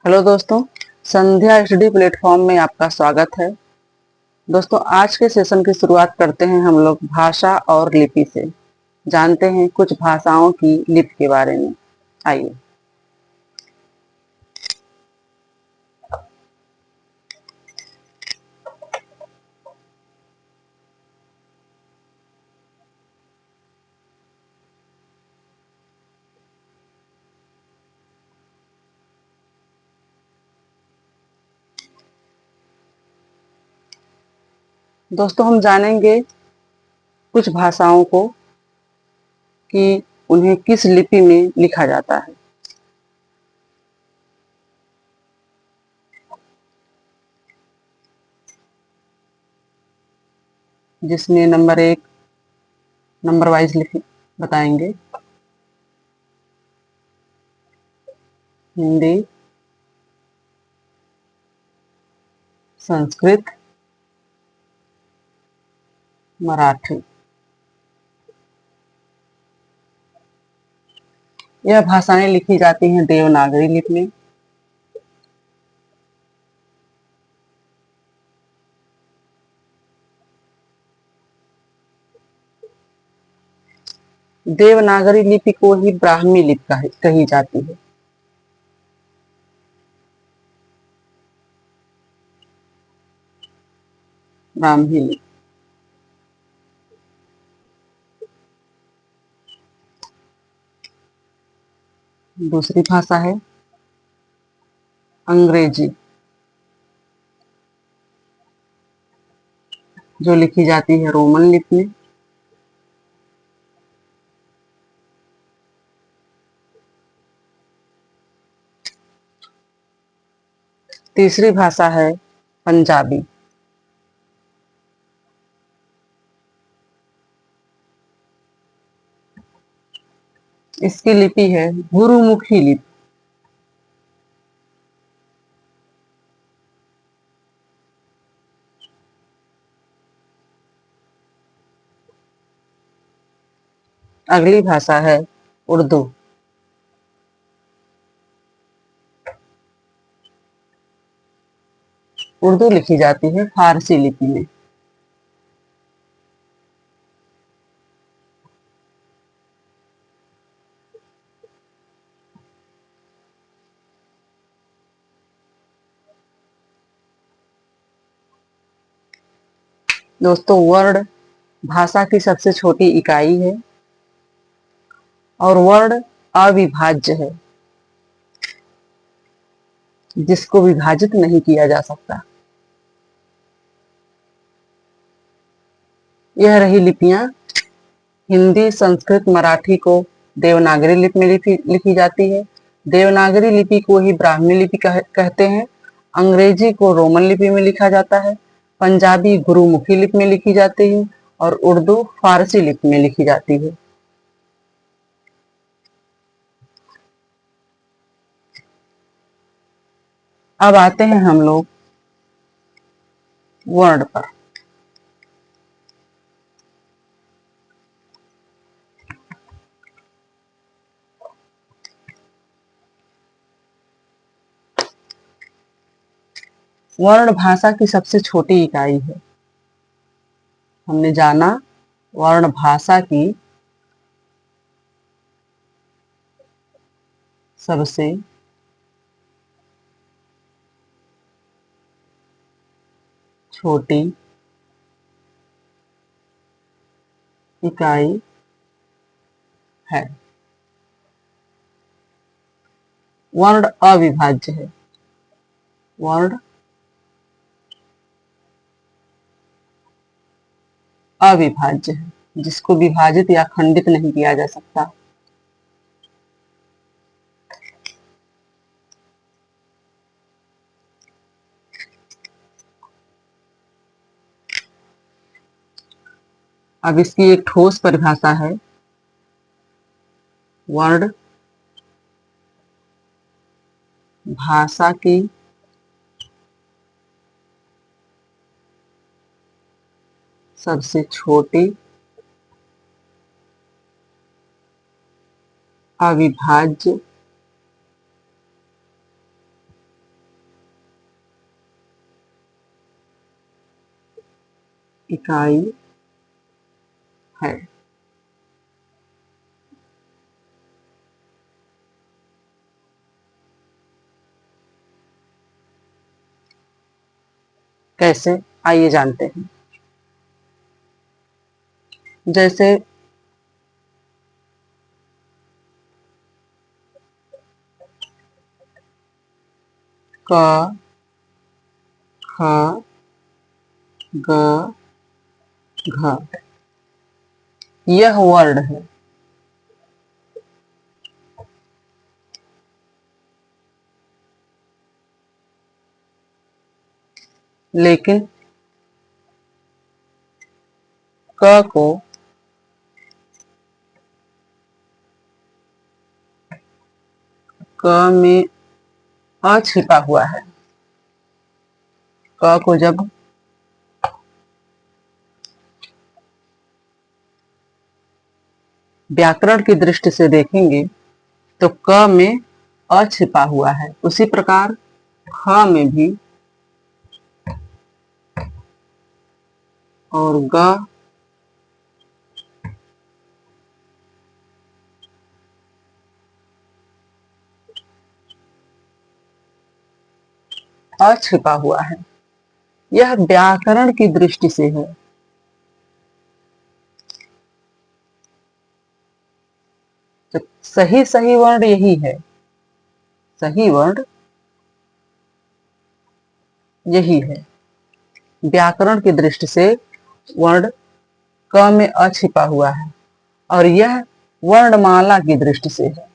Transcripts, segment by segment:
Hello दोस्तों, संध्या HD platform में आपका स्वागत है। दोस्तों, आज के सेशन की शुरुआत करते हैं हम लोग भाषा और लिपि से। जानते हैं कुछ भाषाओं की लिपि के बारे में। आइए। दोस्तों, हम जानेंगे कुछ भाषाओं को कि उन्हें किस लिपि में लिखा जाता है। जिसमें नंबर एक, नंबर वाइज लिख बताएंगे। हिंदी, संस्कृत, मराठी। यह भाषाएं लिखी जाती हैं देवनागरी लिपि में। देवनागरी लिपि को ही ब्राह्मी लिपि कही जाती है। ब्राह्मी लिपि। दूसरी भाषा है अंग्रेजी, जो लिखी जाती है रोमन लिपि में। तीसरी भाषा है पंजाबी, इसकी लिपि है गुरुमुखी लिपि। अगली भाषा है उर्दू, उर्दू लिखी जाती है फारसी लिपि में। दोस्तों, वर्ण भाषा की सबसे छोटी इकाई है और वर्ण अविभाज्य है, जिसको विभाजित नहीं किया जा सकता। यह रही लिपियां। हिंदी, संस्कृत, मराठी को देवनागरी लिपि में लिखी जाती है। देवनागरी लिपि को ही ब्राह्मी लिपि कहते हैं। अंग्रेजी को रोमन लिपि में लिखा जाता है। पंजाबी गुरुमुखी लिपि में लिखी जाती है और उर्दू फारसी लिपि में लिखी जाती है। अब आते हैं हम लोग वर्ण पर। वर्ण भाषा की सबसे छोटी इकाई है। हमने जाना वर्ण भाषा की सबसे छोटी इकाई है। वर्ण अविभाज्य है। वर्ण अविभाज्य है, जिसको विभाजित या खंडित नहीं किया जा सकता। अब इसकी एक ठोस परिभाषा है। वर्ण भाषा की सबसे छोटी अविभाज्य इकाई है। कैसे, आइए जानते हैं। जैसे क, ख, ग, घ, यह वर्ड है। लेकिन क को क में अ छिपा हुआ है। क को जब व्याकरण की दृष्टि से देखेंगे तो क में अ छिपा हुआ है, उसी प्रकार ख में भी और ग अ छिपा हुआ है। यह व्याकरण की दृष्टि से है। तो सही सही वर्ण यही है, सही वर्ण यही है। व्याकरण की दृष्टि से वर्ण क में अ छिपा हुआ है, और यह वर्णमाला की दृष्टि से है।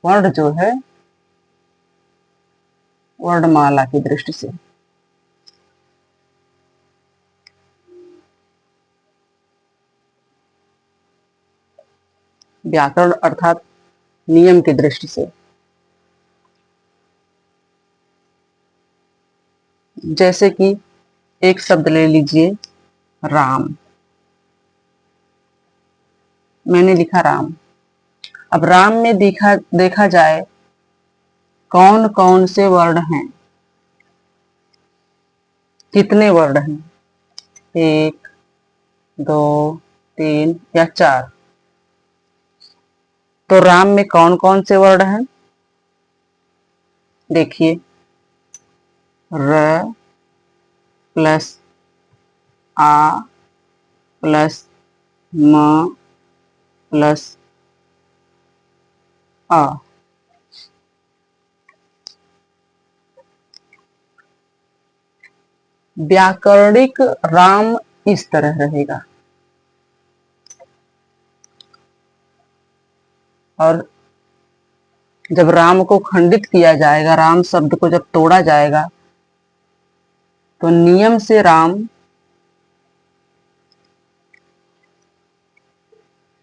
वर्ण जो है वर्णमाला की दृष्टि से। व्याकरण अर्थात नियम की दृष्टि से। जैसे कि एक शब्द ले लीजिए, राम। मैंने लिखा राम। अब राम में देखा जाए कौन कौन से वर्ण हैं, कितने वर्ण हैं, 1, 2, 3 या 4। तो राम में कौन कौन से वर्ण हैं? देखिए, र प्लस आ प्लस म प्लस अ। व्याकरणिक राम इस तरह रहेगा, और जब राम को खंडित किया जाएगा, राम शब्द को जब तोड़ा जाएगा, तो नियम से राम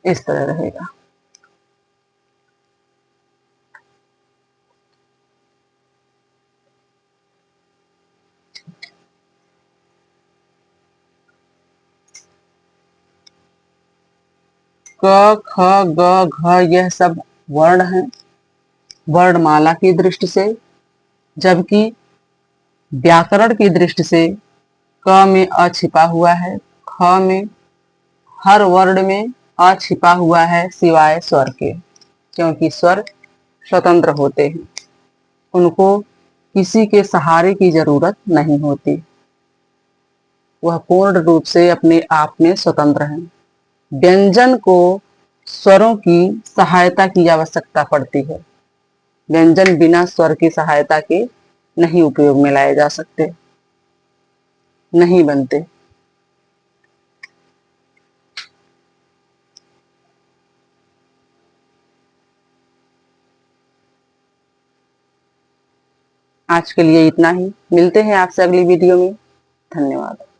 इस तरह रहेगा। क, ख, ग, घ यह सब वर्ण हैं वर्णमाला की दृष्टि से, जबकि व्याकरण की दृष्टि से क में अ छिपा हुआ है, ख में हर वर्ण में अ छिपा हुआ है सिवाय स्वर के, क्योंकि स्वर स्वतंत्र होते हैं, उनको किसी के सहारे की जरूरत नहीं होती, वह पूर्ण रूप से अपने आप में स्वतंत्र हैं। व्यंजन को स्वरों की सहायता की आवश्यकता पड़ती है। व्यंजन बिना स्वर की सहायता के नहीं उपयोग में लाए जा सकते, नहीं बनते। आज के लिए इतना ही, मिलते हैं आपसे अगली वीडियो में। धन्यवाद।